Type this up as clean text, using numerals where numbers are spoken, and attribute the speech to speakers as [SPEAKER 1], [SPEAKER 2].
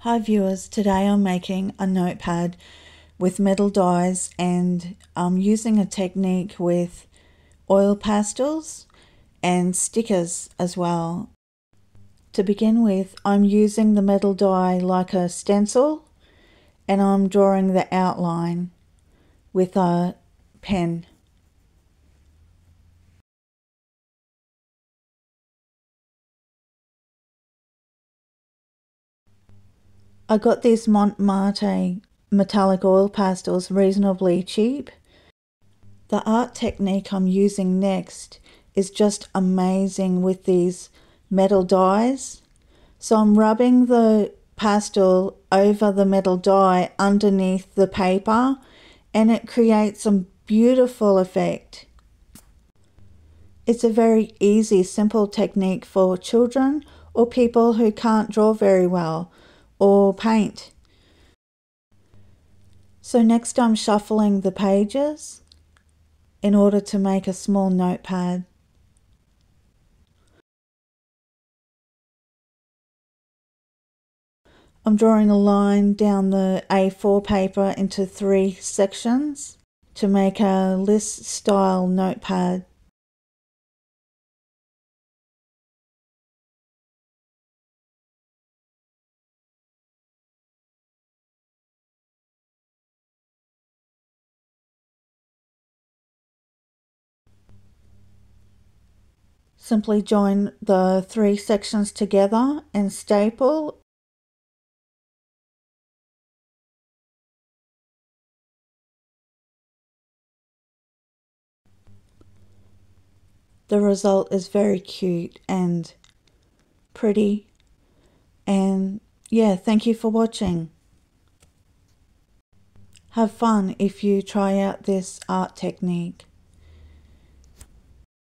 [SPEAKER 1] Hi viewers, today I'm making a notepad with metal dies and I'm using a technique with oil pastels and stickers as well. To begin with, I'm using the metal die like a stencil and I'm drawing the outline with a pen. I got these Montmartre metallic oil pastels reasonably cheap. The art technique I'm using next is just amazing with these metal dies. So I'm rubbing the pastel over the metal die underneath the paper and it creates a beautiful effect. It's a very easy, simple technique for children or people who can't draw very well or paint. So next I'm shuffling the pages in order to make a small notepad. I'm drawing a line down the A4 paper into 3 sections to make a list style notepad. Simply join the 3 sections together and staple. The result is very cute and pretty. And yeah, thank you for watching. Have fun if you try out this art technique.